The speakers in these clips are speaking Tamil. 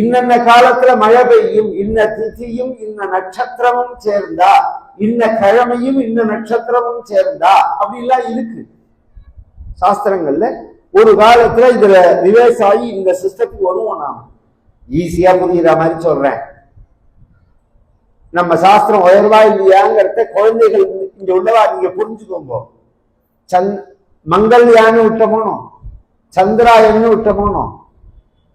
இன்னென்ன காலத்துல மழை பெய்யும், இன்ன திதியும் இன்ன நட்சத்திரமும் சேர்ந்தா, இன்ன கிழமையும் இன்ன நட்சத்திரமும் சேர்ந்தா அப்படிலாம் இருக்கு சாஸ்திரங்கள்ல. ஒரு காலத்துல இதுல ரிவர்ஸ் ஆகி இந்த சிஸ்டத்துக்கு வருவோம். நாம ஈஸியா புரியுற மாதிரி சொல்றேன். நம்ம சாஸ்திரம் உயர்வா இல்லையாங்கிறத குழந்தைகள் இங்க உள்ளவா நீங்க புரிஞ்சுக்கோங்க. மங்கள்யான்னு விட்டமோனோ, சந்திராயன்னு விட்டமோனோ,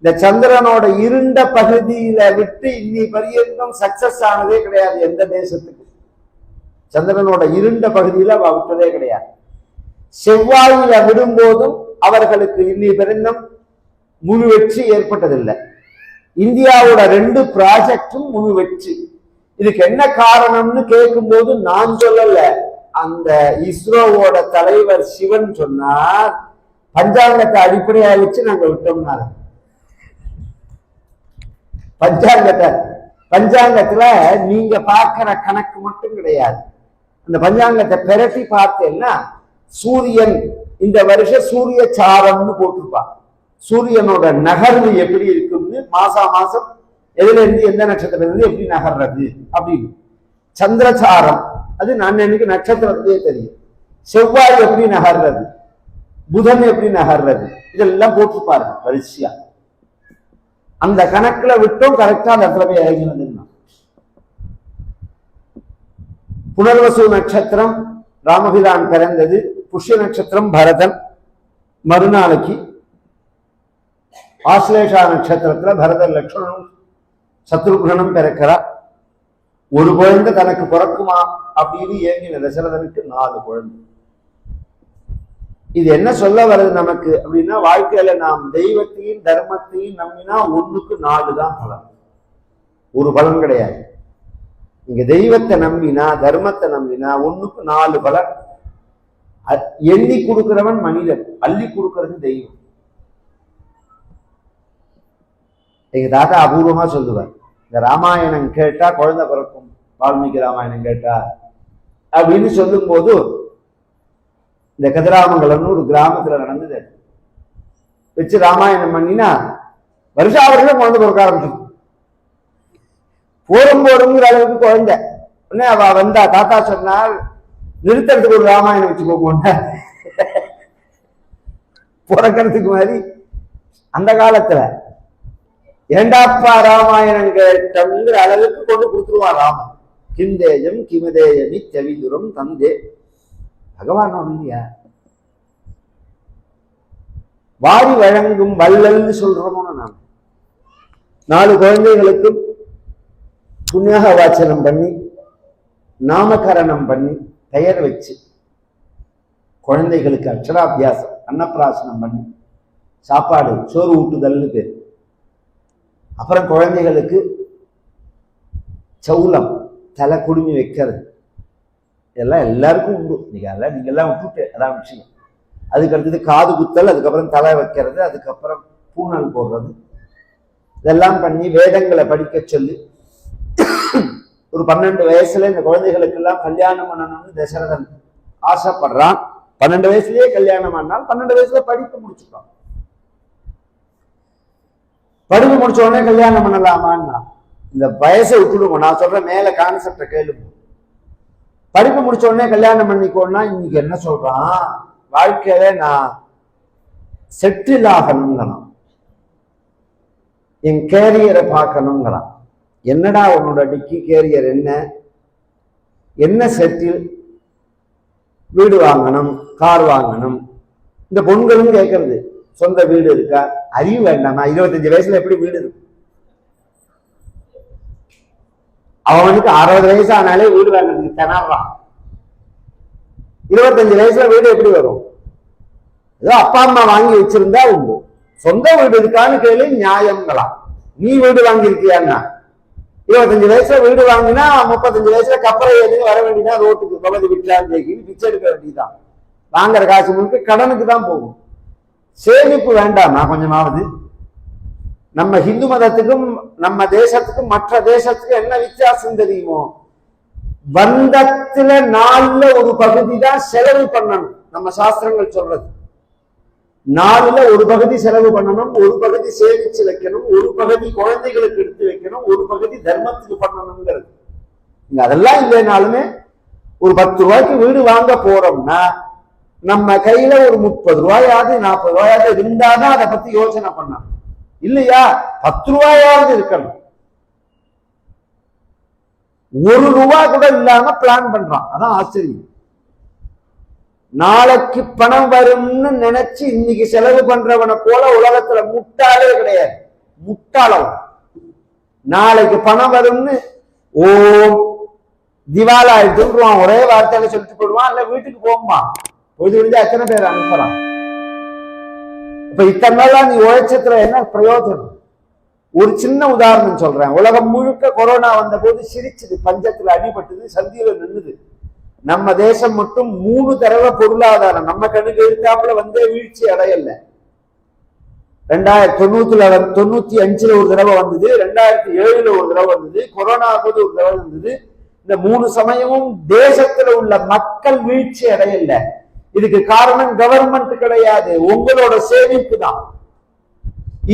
இந்த சந்திரனோட இருண்ட பகுதியில விட்டு இன்னி பரியந்தம் சக்சஸ் ஆனதே கிடையாது எந்த தேசத்துக்கு. சந்திரனோட இருண்ட பகுதியில விட்டதே கிடையாது. செவ்வாயில விடும்போதும் அவர்களுக்கு இன்னி பரியந்தம் முழு வெற்றி ஏற்பட்டதில்லை. இந்தியாவோட 2 ப்ராஜெக்டும் முழு வெற்றி. இதுக்கு என்ன காரணம்னு கேட்கும் போது நான் சொல்லல, அந்த இஸ்ரோவோட தலைவர் சிவன் சொன்னார், பஞ்சாங்கத்தை அடிப்படையா வச்சு நாங்க விட்டோம்னாரு. பஞ்சாங்கத்துல நீங்க பார்க்கிற கணக்கு மட்டும் கிடையாது. அந்த பஞ்சாங்கத்தை பெரட்டி பார்த்தேன்னா சூரியன் இந்த வருஷம் சூரிய சாரம்னு போட்டிருப்பா. சூரியனோட நகர்வு எப்படி இருக்குன்னு மாசம் எதுல இருந்து எந்த நட்சத்திரம் இருந்து எப்படி நகர்றது அப்படின்னு. சந்திரசாரம் அது நான் எனக்கு நட்சத்திரத்திலே தெரியும். செவ்வாய் எப்படி நகர்றது, புதன் எப்படி நகர்றது, இதெல்லாம் போட்டிருப்பாரு வரிசையா. அந்த கணக்குல விட்டும் கரெக்டா அந்த இடத்துல போய் இறங்கினதுன்னா. புனர்வசு நட்சத்திரம் ராமபிரான் பிறந்தது, புஷ்ய நட்சத்திரம் பரதன் மறுநாளைக்கு, ஆஸ்லேஷா நட்சத்திரத்துல பரதன் லட்சுமணனும் சத்ருகுணனும் பிறக்கிறார். ஒரு குழந்தை தனக்கு பிறக்குமா அப்படின்னு ஏங்கின தசரதனுக்கு 4 குழந்தை. இது என்ன சொல்ல வருது நமக்கு அப்படின்னா, வாழ்க்கையில நாம் தெய்வத்தையும் தர்மத்தையும் நம்பினா 1க்கு 4 தான் பலன், ஒரு பலன் கிடையாது. நீங்க தெய்வத்தை நம்பினா தர்மத்தை நம்பினா 1க்கு 4 பலன். எண்ணி கொடுக்கிறவன் மனிதன், அள்ளி கொடுக்கிறது தெய்வம். எங்க தாத்தா அபூர்வமா சொல்லுவார், இந்த ராமாயணம் கேட்டா குழந்தை பிறக்கும், வால்மீகி ராமாயணம் கேட்டா அப்படின்னு சொல்லும் போது, இந்த கதிராமங்கலம்னு ஒரு கிராமத்துல நடந்தது வச்சு ராமாயணம் பண்ணினா வருஷா வருஷம் குழந்தை பிறக்க ஆரம்பிச்சு. போடுங்கிற அளவுக்கு குழந்தை. உடனே அவ வந்தா, தாத்தா சொன்னால் நிறுத்தறதுக்கு ஒரு ராமாயணம் வச்சுக்கோங்க பிறக்கிறதுக்கு மாதிரி. அந்த காலத்துல ஏண்டாப்பா ராமாயணம் கேட்டங்கிற அளவுக்கு கொண்டு கொடுத்துருவான் ராமன். கிந்தேயம் கிமதேயமி செவிதுரம் தந்தே. பகவான் இல்லையா, வாரி வழங்கும் வள்ளல்னு சொல்றோமோ. நாம் 4 குழந்தைகளுக்கும் புண்ணியாக வாச்சனம் பண்ணி நாமகரணம் பண்ணி பெயர் வச்சு, குழந்தைகளுக்கு அக்ஷராபியாசம் அன்னப்பிராசனம் பண்ணி சாப்பாடு சோறு ஊட்டுதல்னு பேர். அப்புறம் குழந்தைகளுக்கு சௌலம் தலை குடுமி வைக்கிறது, இதெல்லாம் எல்லாருக்கும் உண்டு. நீங்க எல்லாம் விட்டுட்டு அதான் விஷயம். அதுக்கு அடுத்தது காது குத்தல், அதுக்கப்புறம் தலை வைக்கிறது, அதுக்கப்புறம் பூனல் போடுறது, இதெல்லாம் பண்ணி வேதங்களை படிக்க சொல்லி ஒரு 12 வயசுல இந்த குழந்தைகளுக்கு எல்லாம் கல்யாணம் பண்ணணும்னு தசரதன் ஆசைப்படுறான். 12 வயசுலயே கல்யாணம் பண்ணால் 12 வயசுல படிப்பு முடிச்சுட்டான். படிப்பு முடிச்ச உடனே கல்யாணம் பண்ணலாமான்னா, இந்த வயசை விட்டுடுவோம். நான் சொல்ற மேல கான்செப்ட கேளுங்க. படிப்பு முடிச்ச உடனே கல்யாணம் பண்ணிக்கோன்னா இன்னைக்கு என்ன சொல்றான், வாழ்க்கையில நான் செட்டில் ஆகணுங்கிறான், என் கேரியரை பார்க்கணுங்கிறான். என்னடா உன்னோட டிக்கி கேரியர் என்ன செட்டில்? வீடு வாங்கணும், கார் வாங்கணும். இந்த பொண்களும் கேட்கறது சொந்த வீடு இருக்கா? அறிவு வேண்டாமா? 25 வயசுல எப்படி வீடு இருக்கு? அவனுக்கு 60 வயசு ஆனாலே வீடு வாங்குறதுக்கு திணறான். 25 வயசுல வீடு எப்படி வரும்? ஏதோ அப்பா அம்மா வாங்கி வச்சிருந்தா உண்டு. சொந்த வீடு இருக்கான்னு கேளு, நியாயங்களாம். நீ வீடு வாங்கியிருக்கியான்னா 25 வயசுல வீடு வாங்கினா 35 வயசுல கப்பலை எதுவும் வர வேண்டியதான், ரோட்டுக்கு பகுதி விட்டான்னு பிச்சை எடுக்க வேண்டியதுதான். வாங்குற காசு முழுக்க கடனுக்கு தான் போகும். சேமிப்பு வேண்டாமா கொஞ்சமாவது? நம்ம ஹிந்து மதத்துக்கும் நம்ம தேசத்துக்கும் மற்ற தேசத்துக்கும் என்ன வித்தியாசம் தெரியுமோ? பந்தத்துல 4ல ஒரு பகுதி தான் செலவு பண்ணணும். நம்ம சாஸ்திரங்கள் சொல்றது 4ல ஒரு பகுதி செலவு பண்ணணும், ஒரு பகுதி சேமிச்சு வைக்கணும், ஒரு பகுதி குழந்தைகளுக்கு எடுத்து வைக்கணும், ஒரு பகுதி தர்மத்துக்கு பண்ணணுங்கிறது. இங்க அதெல்லாம் இல்லைனாலுமே ஒரு 10 ரூபாய்க்கு வீடு வாங்க போறோம்னா நம்ம கையில ஒரு 30 ரூபாயாவது 40 ரூபாயாவது இருந்தாதான் அதை பத்தி யோசனை பண்ணணும். இல்லையா 10 ரூபாயாவது இருக்கணும். 1 ரூபாய் கூட இல்லாம பிளான் பண்றான். அதான் ஆச்சரியம். நாளைக்கு பணம் வரும்னு நினைச்சு இன்னைக்கு செலவு பண்றவனை போல உலகத்துல முட்டாளே கிடையாது. முட்டாளம். நாளைக்கு பணம் வரும்னு திவாலா ஆயிடுச்சுருவான், ஒரே வார்த்தையில சொல்லிட்டு போடுவான், இல்ல வீட்டுக்கு போகுமா பொழுது விழுந்து எத்தனை பேர் அனுப்புறான். இப்ப இத்தனை நாளா நீ உழைச்சத்துல என்ன பிரயோஜனம்? ஒரு சின்ன உதாரணம் சொல்றேன். உலகம் முழுக்க கொரோனா வந்த போது சிரிச்சது, பஞ்சத்துல அடிபட்டது, சந்தியில நின்னுது. நம்ம தேசம் மட்டும் 3 தடவை பொருளாதாரம் நம்ம கண்ணுக்கு எழுத்தாப்புல வந்தே வீழ்ச்சி அடையல. 1995 ஒரு தடவை வந்தது, 2007 ஒரு தடவை வந்தது, கொரோனா போது ஒரு தடவை வந்தது. இந்த 3 சமயமும் தேசத்துல உள்ள மக்கள் வீழ்ச்சி அடையல. இதுக்கு காரணம் கவர்மெண்ட் கிடையாது, உங்களோட சேமிப்பு தான்.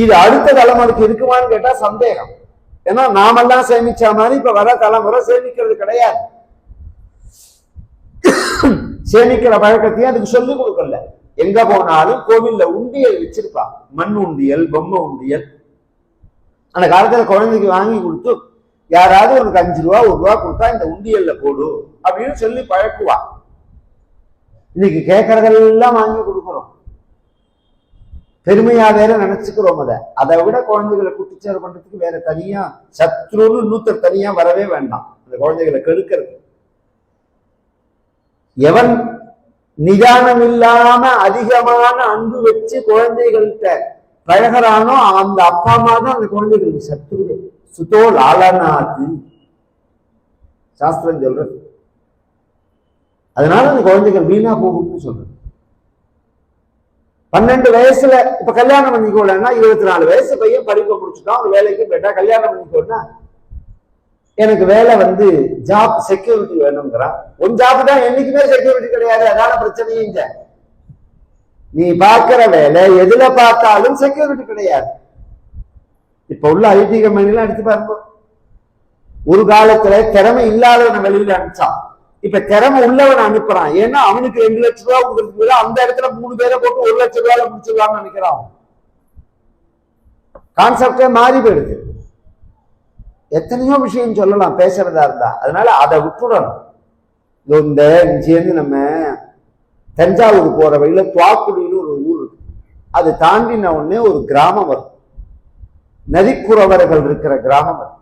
இது அடுத்த தலைமுறைக்கு இருக்குமான்னு கேட்டா சந்தேகம். ஏன்னா நாமெல்லாம் சேமிச்ச மாதிரி இப்ப வர தலைமுறை சேமிக்கிறது கிடையாது. சேமிக்கிற பழக்கத்தையும் அதுக்கு சொல்லிக் கொடுக்கல. எங்க போனாலும் கோவில்ல உண்டியல் வச்சிருப்பா, மண் உண்டியல், பொம்மை உண்டியல். அந்த காலத்துல குழந்தைக்கு வாங்கி கொடுத்து யாராவது உனக்கு 5 ரூபா 1 ரூபா கொடுத்தா இந்த உண்டியல்ல போடு அப்படின்னு சொல்லி பழக்குவா. இன்னைக்கு கேட்கறதெல்லாம் வாங்கி கொடுக்குறோம், பெருமையா வேற நினைச்சுக்கிறோம். அதை விட குழந்தைகளை குட்டிச்சேர் பண்றதுக்கு வேற தனியா சத்ருன்னு இன்னொருத்தர் தனியா வரவே வேண்டாம் அந்த குழந்தைகளை கெடுக்கிறது. எவன் நிதானம் இல்லாம அதிகமான அன்பு வச்சு குழந்தைகள்கிட்ட பழகிறானோ அந்த அப்பா அம்மா தான் அந்த குழந்தைகளுக்கு சத்துருவே. சுத்தோ லாலனாது சாஸ்திரம் சொல்றது. அதனால அந்த குழந்தைகள் வீணா போகும்னு சொல்றது. 12 வயசுல இப்ப கல்யாணம் பண்ணிக்கோலன்னா 24 வயசு பையன் படிப்பை முடிச்சுட்டான், ஒரு வேலைக்கு போயிட்டா கல்யாணம் பண்ணிக்கோன்னா எனக்கு வேலை ஜாப் செக்யூரிட்டி வேணுங்கிறான். உன் ஜாப் தான் என்னைக்குமே செக்யூரிட்டி கிடையாது, அதான பிரச்சனையும். நீ பார்க்கிற வேலை எதுல பார்த்தாலும் செக்யூரிட்டி கிடையாது. இப்ப உள்ள ஐடி கம்பெனிலாம் எடுத்து பாருங்க. ஒரு காலத்துல திறமை இல்லாதவனை வெளியில அனுப்பிச்சான், இப்ப திறமை உள்ளவனை அனுப்புறான். ஏன்னா அவனுக்கு 2 லட்சம் ரூபாய் கொடுக்கறதுக்கு அந்த இடத்துல 3 பேரை போட்டு 1 லட்சம் ரூபாய் முடிச்சிடலாம்னு நினைக்கிறான். கான்செப்டே மாறி போயிடுது. எத்தனையோ விஷயம் சொல்லலாம் பேசுறதா இருந்தா. அதனால அதை விட்டுடணும். இந்த இங்கேருந்து நம்ம தஞ்சாவூர் போற வழியில துவாக்குடின்னு ஒரு ஊர் இருக்கு. அது தாண்டின உடனே ஒரு கிராமம் வரும், நதிக்குறவர்கள் இருக்கிற கிராமம் வரும்.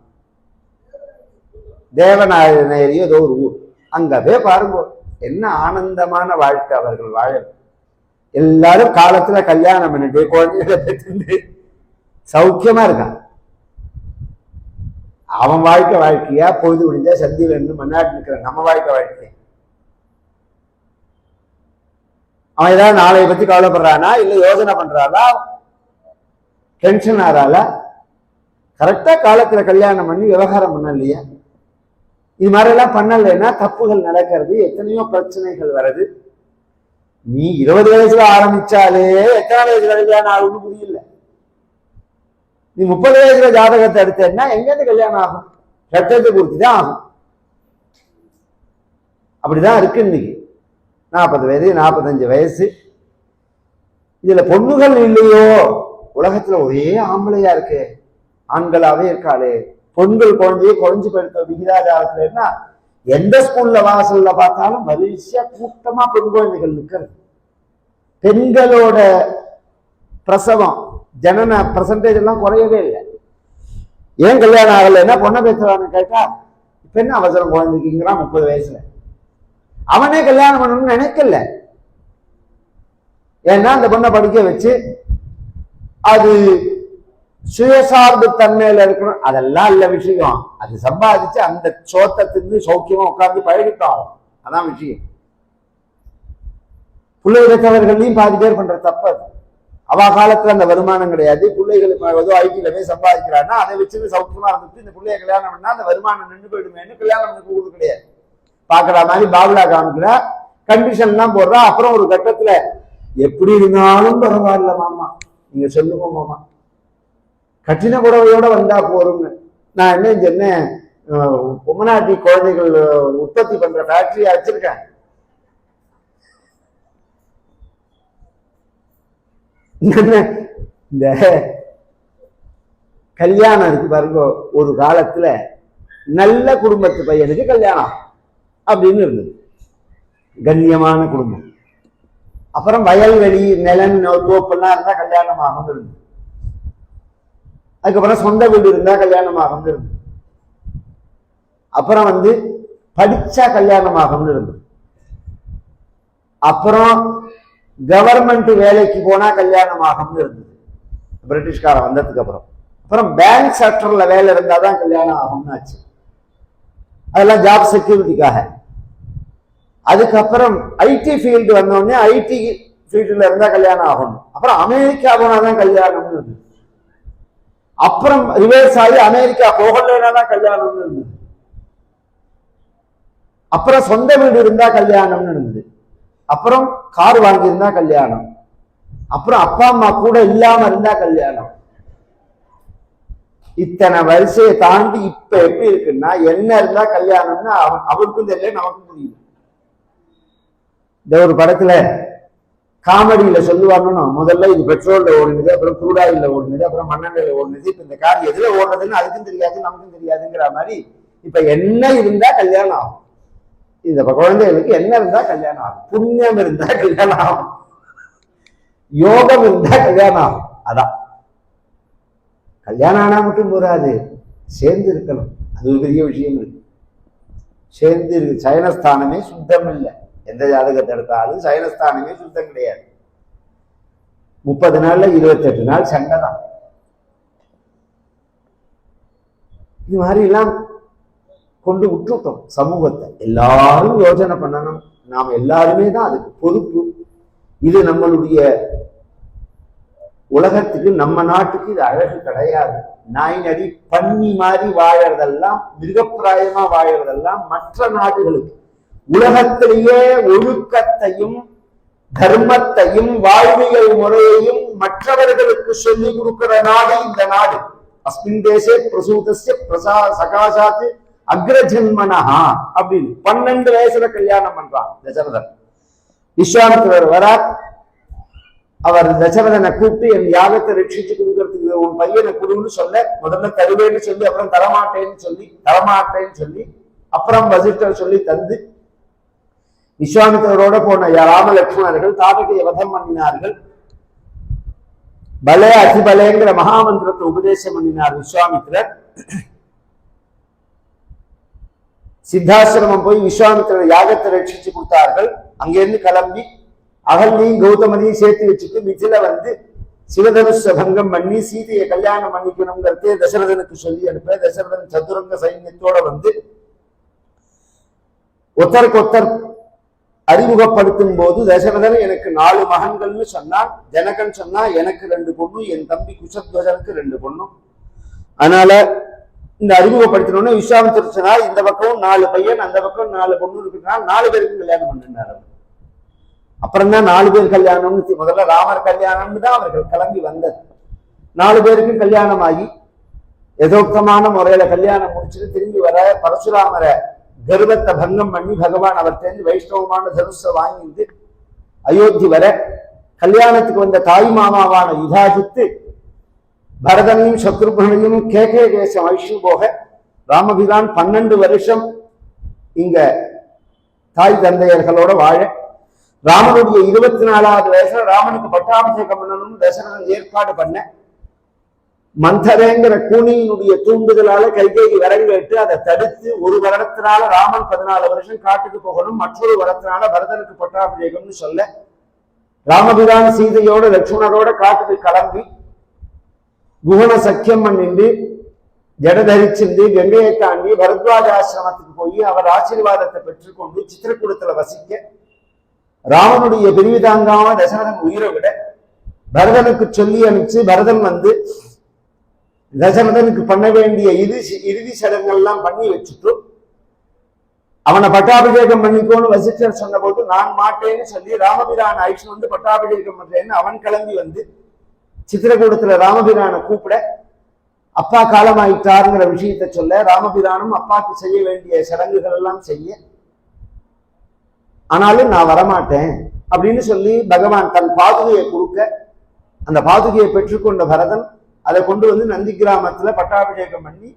தேவநாயரி ஏதோ ஒரு ஊர். அங்கவே பாருங்க என்ன ஆனந்தமான வாழ்க்கை அவர்கள் வாழ. எல்லாரும் காலத்துல கல்யாணம் பண்ணிட்டு குழந்தைகளை பெற்று சௌக்கியமா இருக்கான். அவன் வாழ்க்கையா பொழுது முடிஞ்சா சந்தியில இருந்து மண்ணாட்டு நிற்கிற நம்ம வாழ்க்கை. அவன் ஏதாவது நாளைய பத்தி கவலைப்படுறானா, இல்ல யோசனை பண்றாளா, டென்ஷன் ஆறாளா? கரெக்டா காலத்துல கல்யாணம் பண்ணி விவகாரம் பண்ண இல்லையா? இது மாதிரி எல்லாம் பண்ணலைன்னா தப்புகள் நடக்கிறது, எத்தனையோ பிரச்சனைகள் வருது. நீ 20 வயசுல ஆரம்பிச்சாலே எத்தனை வயசுல கல்யாணம் ஆகும்னு புரியல. நீ 30 வயசுல ஜாதகத்தை எடுத்தேன்னா எங்கேருந்து கல்யாணம் ஆகும்? சட்டத்தை குறித்து தான் ஆகும். அப்படிதான் இருக்கு இன்னைக்கு. 40 வயது 45 வயசு. இதுல பொண்ணுகள் இல்லையோ? உலகத்துல ஒரே ஆம்பளையா இருக்கு, ஆண்களாவே இருக்காளே. பொண்கள் குழந்தைய குறைஞ்சு போயிருக்க விகிதாச்சாரத்துல எந்த ஸ்கூல்ல வாசல்ல பார்த்தாலும் வரிசையா கூட்டமா பெண் குழந்தைகள் நிற்கிறது. பெண்களோட பிரசவம் ஜனன பர்சன்டேஜ் எல்லாம் குறையவே இல்லை. ஏன் கல்யாணம் ஆகலைன்னா பொண்ணை பேசுறான்னு கேட்டா இப்ப என்ன அவசரம் குழந்தைக்குங்கிறான் 30 வயசுல. அவனே கல்யாணம் பண்ணணும்னு நினைக்கல. ஏன்னா அந்த பொண்ணை படிக்க வச்சு அது சுயசார்பு தன்மையில இருக்கணும். அதெல்லாம் இல்ல விஷயம். அது சம்பாதிச்சு அந்த சோத்தத்திற்கு சௌக்கியமா உட்கார்ந்து பழகிட்டோம். அதான் விஷயம். பிள்ளை எடுத்தவர்களையும் பாதி பேர் பண்ற தப்பு அது. அவ காலத்துல அந்த வருமானம் கிடையாது. பிள்ளைகளுக்கு ஏதோ ஐடியில போய் சம்பாதிக்கிறான்னா அதை வச்சு சௌக்கியமா இருந்துட்டு இந்த பிள்ளைய கல்யாணம் பண்ணா அந்த வருமானம் நின்று போயிடுமேன்னு கல்யாணம் பண்ணி கூடுது கிடையாது. பாக்குற மாதிரி பாபுலா காமிக்கிறா, கண்டிஷன் எல்லாம் போடுறா. அப்புறம் ஒரு கட்டத்துல எப்படி இருந்தாலும் பரவாயில்ல மாமா, நீங்க சொல்லுங்க மாமா, கட்டின புடவையோட வந்தா போறோம்னு. நான் என்ன சொன்னேன், பொம்மநாட்டி குழந்தைகள் உற்பத்தி பண்ற ஃபேக்டரியா வச்சிருக்கேன். இந்த கல்யாணம் இருக்கு பாருங்க, ஒரு காலத்துல நல்ல குடும்பத்து பையனுக்கு கல்யாணம் அப்படின்னு இருந்தது, கண்ணியமான குடும்பம். அப்புறம் வயல்வெளி நிலன் தோப்பெல்லாம் இருந்தா கல்யாணம் ஆகும் இருந்தது. அதுக்கப்புறம் சொந்த வீடு இருந்தா கல்யாணம் ஆகும் இருந்தது. அப்புறம் படிச்சா கல்யாணம் ஆகும்னு இருந்தது. அப்புறம் கவர்மெண்ட் வேலைக்கு போனா கல்யாணம் ஆகும்னு இருந்தது பிரிட்டிஷ்காரன் வந்ததுக்கு அப்புறம். அப்புறம் பேங்க் செக்டர்ல வேலை இருந்தாதான் கல்யாணம் ஆகும்னு ஆச்சு. அதெல்லாம் ஜாப் செக்யூரிட்டிக்காக. அதுக்கப்புறம் ஐடி ஃபீல்டு வந்தோடனே ஐடி ஃபீல்டுல இருந்தா கல்யாணம் ஆகணும். அப்புறம் அமெரிக்கா போனாதான் கல்யாணம்னு இருந்தது. அப்புறம் ரிவர்ஸ் ஆகி அமெரிக்கா போகலனாதான் கல்யாணம்னு இருந்தது. அப்புறம் சொந்த வீடு இருந்தா கல்யாணம்னு இருந்தது. அப்புறம் கார் வாங்கியிருந்தா கல்யாணம். அப்புறம் அப்பா அம்மா கூட இல்லாம இருந்தா கல்யாணம். இத்தனை வரிசையை தாண்டி இப்ப எப்படி இருக்குன்னா, என்ன இருந்தா கல்யாணம்னு அவருக்கும் தெரியல, நமக்கும் புரியுது. இந்த ஒரு படத்துல காமெடியில சொல்லுவாங்கன்னு, முதல்ல இது பெட்ரோல்ல ஓடுனது, அப்புறம் க்ரூட் ஆயில்ல ஓடுனது, அப்புறம் மண்ணெண்ணெயில ஓடுனது, இப்ப இந்த கார் எதுல ஓடுறதுன்னு அதுக்கும் தெரியாது நமக்கும் தெரியாதுங்கிற மாதிரி இப்ப என்ன இருந்தா கல்யாணம் ஆகும். இந்த குழந்தைகளுக்கு என்ன இருந்தா கல்யாணம் ஆகும்? புண்ணியம் இருந்தா கல்யாணம் ஆகும், யோகம் இருந்தா கல்யாணம் ஆகும். அதான் கல்யாணம் ஆனா மட்டும் போராது, சேர்ந்து இருக்கணும். அது ஒரு பெரிய விஷயம் இருக்கு. சேர்ந்து இருக்கு. சயனஸ்தானமே சுத்தம் இல்லை. எந்த ஜாதகத்தை எடுத்தாலும் சயனஸ்தானமே சுத்தம் கிடையாது. 30 நாள்ல 28 நாள் சண்டை தான். இது மாதிரி எல்லாம் கொண்டு விட்டுட்டோம் சமூகத்தை. எல்லாரும் யோசனை பண்ணணும். நாம் எல்லாருமே தான் அதுக்கு பொறுப்பு. இது நம்மளுடைய உலகத்துக்கு, நம்ம நாட்டுக்கு இது அழகு கிடையாது. நாய் நடி பன்னி மாதிரி வாழறதெல்லாம், மிருகப்பிராயமா வாழறதெல்லாம் மற்ற நாடுகளுக்கு. உலகத்திலேயே ஒழுக்கத்தையும் தர்மத்தையும் வாழ்வியல் முறையையும் மற்றவர்களுக்கு சொல்லிக் கொடுக்கிற நாடு இந்த நாடு. அஸ்மின் தேசே பிரசூதஸ்ய சகாசாத்து அக்ரஜன்மனஹா அப்படின்னு 12 வயசுல கல்யாணம் பண்றான் தசரதன். விஸ்வாமித்திரர் வரார். அவர் தசரதனை கூப்பிட்டு, என் யாகத்தை ரட்சிச்சு கொடுக்கறதுக்கு உன் பையனை கொடுன்னு சொல்ல, முதல்ல தருவேன்னு சொல்லி, அப்புறம் தரமாட்டேன்னு சொல்லி அப்புறம் வசிஷ்டர் சொல்லி தந்து, விஸ்வாமித்திரரோட போன ராம லட்சுமணர்கள் தாடகையை வதம் பண்ணினார்கள். பலே அதிபலேங்கிற மகாமந்திரத்தை உபதேசம் பண்ணினார் விஸ்வாமித்திரர். சித்தாசிரமம் போய் விஸ்வாமித்திரர் யாகத்தை ரட்சிச்சு கொடுத்தார்கள். அங்கிருந்து கிளம்பி அகல்லையும் கௌதமனையும் சேர்த்து வச்சுட்டு மிதில சிவதனுஷ பங்கம் பண்ணி சீதையை கல்யாணம் பண்ணிக்கணுங்கிறதே தசரதனுக்கு சொல்லி அனுப்ப, தசரதன் சதுரங்க சைன்யத்தோட ஒத்தருக்கு ஒத்தர் அறிமுகப்படுத்தும் போது தசரதன் எனக்கு 4 மகன்கள்னு சொன்னான். ஜனகன் சொன்னா எனக்கு 2 பொண்ணு, என் தம்பி குஷத்வஜனுக்கு 2 பொண்ணும். அதனால இந்த அறிமுகப்படுத்தினோன்னு விஸ்வாமித்திரர் சொன்னார், இந்த பக்கம் 4 பையன், அந்த பக்கம் 4 பொண்ணு இருக்கிறதுனால 4 பேருக்கு கல்யாணம் பண்ணினார். அப்புறம் தான் 4 பேர் கல்யாணம்னு, முதல்ல ராமர் கல்யாணம்னு தான் அவர்கள் கிளம்பி வந்தது. 4 பேருக்கு கல்யாணம் ஆகி யதோக்தமான முறையில கல்யாணம் முடிச்சுட்டு திரும்பி வர பரசுராமரை கர்வத்தை பங்கம் பண்ணி பகவான் அவர் தெரிஞ்சு வைஷ்ணவமான தனுஷை வாங்கிட்டு அயோத்தி வர, கல்யாணத்துக்கு வந்த தாய் மாமாவான யுதாஜித்து பரதனையும் சத்ருகனையும் கேகே தேசம் அழிச்சு போக ராமபிரான் 12 வருஷம் இங்க தாய் தந்தையர்களோட வாழ, ராமனுடைய 24வது வயசுல ராமனுக்கு பட்டாபிஷேகம் பண்ணணும்னு தசரதன் ஏற்பாடு பண்ண, மந்தரேங்கிற கூனியினுடைய தூண்டுதலால கைகேயி வரங்கேட்டு அதை தடுத்து, ஒரு வருடத்தினால ராமன் 14 வருஷம் காட்டுக்கு போகணும், மற்றொரு வருடத்தினால பரதனுக்கு பட்டாபிஷேகம்னு சொல்ல, ராமபிரான் சீதையோட லட்சுமணரோட காட்டுக்கு கிளம்பி குஹன சக்கியம் பண்ணிண்டு ஜடதரிச்சிருந்து கங்கையை தாண்டி பரத்வாஜ ஆசிரமத்துக்கு போய் அவர் ஆசீர்வாதத்தை பெற்றுக்கொண்டு சித்திரக்கூடத்துல வசிக்க, ராமனுடைய பிரிவு தாங்காம தசரதன் உயிரை விட பரதனுக்கு சொல்லி அனுப்பிச்சு, பரதன் தசரதனுக்கு பண்ண வேண்டிய இறுதி சடங்கெல்லாம் பண்ணி வச்சுட்டு அவனை பட்டாபிஷேகம் பண்ணிக்கோன்னு வசிஷ்டர் சொன்ன போது நான் மாட்டேன்னு சொல்லி ராமபிரான் ஆயிடுச்சு வந்து பட்டாபிஷேகம் பண்றேன்னு அவன் கிளம்பி வந்து சித்திரக்கூடத்துல ராமபிரானை கூப்பிட அப்பா காலமாயிட்டாருங்கிற விஷயத்த சொல்ல ராமபிரானும் அப்பாக்கு செய்ய வேண்டிய சடங்குகள் எல்லாம் செய்ய ஆனாலும் நான் வரமாட்டேன் அப்படின்னு சொல்லி பகவான் தன் பாதுகையை கொடுக்க அந்த பாதுகையை பெற்றுக்கொண்ட பரதன் அதை கொண்டு வந்து நந்தி கிராமத்துல பட்டாபிஷேகம் பண்ணி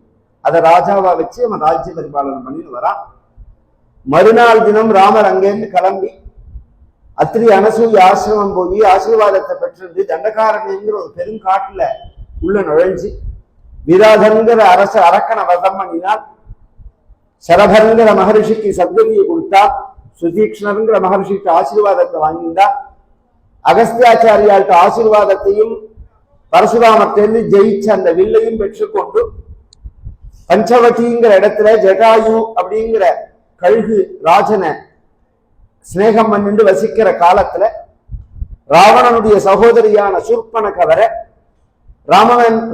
அதை ராஜாவா வச்சு அவன் ராஜ்ய பரிபாலனம் பண்ணின்னு வரான். மறுநாள் தினம் ராமர் அங்கேருந்து கிளம்பி அத்திரி அனசூய ஆசிரமம் போய் ஆசீர்வாதத்தை பெற்று தண்டகாரண்யங்கிற ஒரு பெருங்காட்டுல உள்ள நுழைஞ்சு விராதன்கிற அரக்கனை வதம் பண்ணினால், சரபன்கிற மகரிஷிக்கு சத்கதியை கொடுத்தா, சுதீக்ஷ்ணருங்கிற மகர்ஷிக்கு ஆசீர்வாதத்தை வாங்கிண்டா, அகஸ்தியாச்சாரியாள்கிட்ட ஆசீர்வாதத்தையும் பரசுராமத்திலிருந்து ஜெயிச்ச அந்த வில்லையும் பெற்றுக்கொண்டு பஞ்சவட்டிங்கிற இடத்துல ஜடாயு அப்படிங்கிற கழுகு ராஜனை சிநேகம் பண்ணிட்டு வசிக்கிற காலத்துல ராவணனுடைய சகோதரியான சூர்பனக வர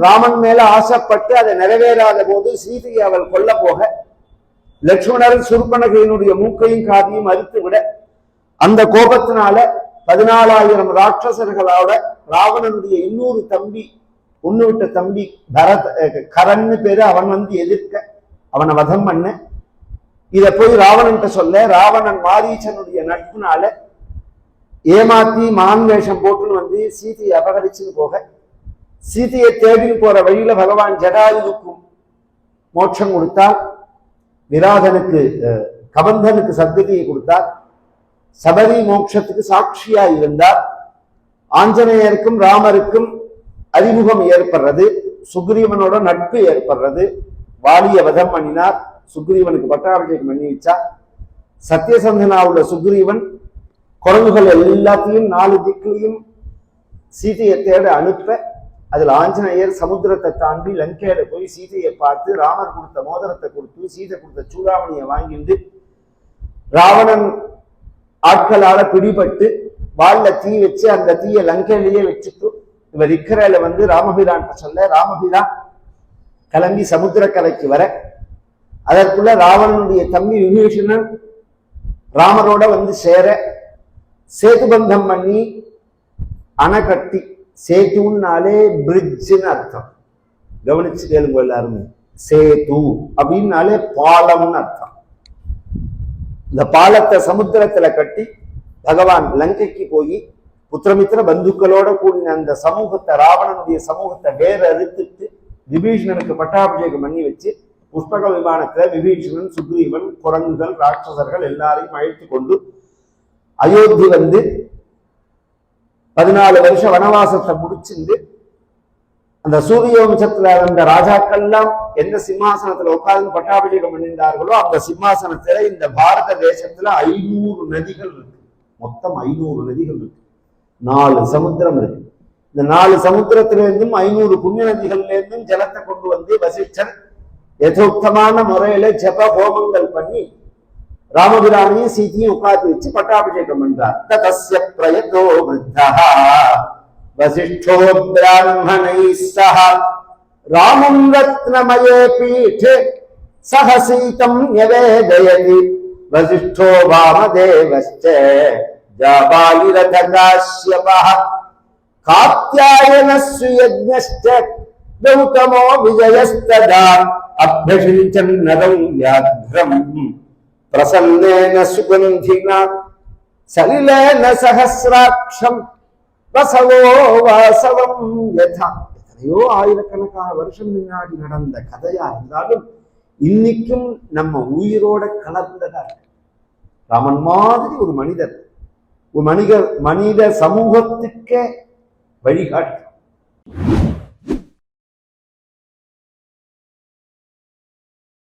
ராமன் மேல ஆசைப்பட்டு அதை நிறைவேறாத போது சீதையை அவள் கொல்ல போக லட்சுமணர் சூர்பனகையினுடைய மூக்கையும் காதையும் அறுத்து விட அந்த கோபத்தினால 14,000 ராட்சசர்களோட ராவணனுடைய இன்னொரு தம்பி விட்ட தம்பி கரன்னு பேரு அவன் வந்து எதிர்க்க அவனை வதம் பண்ண இத போய் ராவணன்ட்ட சொல்ல ராவணன் மாரீச்சனுடைய நட்புனால ஏமாத்தி மான் வேஷம் போட்டுன்னு வந்து சீதையை அபகரிச்சுன்னு போக சீதையை தேடின்னு போற வழியில பகவான் ஜடாயுவுக்கும் மோட்சம் கொடுத்தார், விராதனுக்கு கபந்தனுக்கு சத்கதியை கொடுத்தார், சபரி மோட்சத்துக்கு சாட்சியா இருந்தார், ஆஞ்சநேயருக்கும் ராமருக்கும் அறிமுகம் ஏற்படுறது, சுக்ரீவனோட நட்பு ஏற்படுறது, வாலிய வதம் பண்ணினார், சுக்ரீவனுக்கு பட்டாபிஷேகம் பண்ணி வச்சார். சத்தியசந்தனா உள்ள சுக்ரீவன் குரங்குகள் எல்லாத்தையும் 4 திக்கிலையும் சீதையை தேட அனுப்ப அதுல ஆஞ்சநேயர் சமுத்திரத்தை தாண்டி லங்கையில போய் சீதையை பார்த்து ராமர் கொடுத்த மோதிரத்தை கொடுத்து சீதை கொடுத்த சூடாமணியை வாங்கிட்டு ராவணன் ஆட்களால பிடிபட்டு வாள்ல தீ வச்சு அந்த தீயை லங்கையிலேயே வச்சுட்டு இவர் இக்கரையில வந்து ராமபிரான் சொல்ல ராமபிரான் கிளம்பி சமுத்திரக்கரைக்கு வர அதற்குள்ள ராவணனுடைய தம்பி விபீஷணன் ராமரோட வந்து சேர சேதுபந்தம் பண்ணி அணை கட்டி, சேத்துனாலே பிரிட்ஜ்னு அர்த்தம், கவனிச்சு கேளுங்க எல்லாருமே, சேது அப்படின்னாலே பாலம்னு அர்த்தம். இந்த பாலத்தை சமுத்திரத்துல கட்டி பகவான் லங்கைக்கு போய் புத்திரமித்திர பந்துக்களோட கூடின அந்த சமூகத்தை ராவணனுடைய சமூகத்தை வேற அறுத்துட்டு விபீஷணனுக்கு பட்டாபிஷேகம் பண்ணி வச்சு புஷ்பக விமானத்துல விபீஷணன் சுக்ரீவன் குரங்குகள் ராட்சசர்கள் எல்லாரையும் அழைத்து கொண்டு அயோத்தி வந்து 14 வருஷம் வனவாசத்தை முடிச்சிருந்து அந்த சூரிய வம்சத்துல வந்த ராஜாக்கள்லாம் எந்த சிம்மாசனத்துல உட்கார்ந்து பட்டாபிஷேகம் பண்ணியிருந்தார்களோ அந்த சிம்மாசனத்துல இந்த பாரத தேசத்துல 500 நதிகள் இருக்கு. மொத்தம் 500 நதிகள் இருக்கு, 4 சமுத்திரம் இருக்கு. இந்த 4 சமுத்திரத்திலிருந்தும் 500 புண்ணிய நதிகள்ல இருந்தும் ஜலத்தை கொண்டு வந்து வசிஷ்டர் யதோக்தமான முறையில ஜப ஹோமங்கள் பண்ணி ராமபிரானையும் சீத்தையும் உட்கார்ந்து வச்சு பட்டாபிஷேகம் பண்றார். தஸ்ய பிரயதோ விருத்தஹ வசிஷ்டோ பிராமணைः சஹ ராமம் ரத்னமயே பீठे சஹ சீதம் யவேதயதி வசிஷ்டோ வாமதேவஸ்ச ஜாபாலிரத காஷ்யபः காத்யாயனஸ்ய யஜ்ஞஸ்ச கௌதமோ விஜயஸ்ததா அப்யஷிஞ்சன் நரம் வியாக்ரம் பிரசன்னேன சுகந்தினா சலிலேன சஹஸ்ராட்சம் வசவோ வாசவம் யதா. எத்தனையோ ஆயிரக்கணக்கான வருஷம் முன்னாடி நடந்த கதையா இருந்தாலும் இன்னைக்கும் நம்ம உயிரோட கலந்ததா இருக்கு. ராமன் மாதிரி ஒரு மனிதர், ஒரு மனித சமூகத்துக்கே வழிகாட்டு.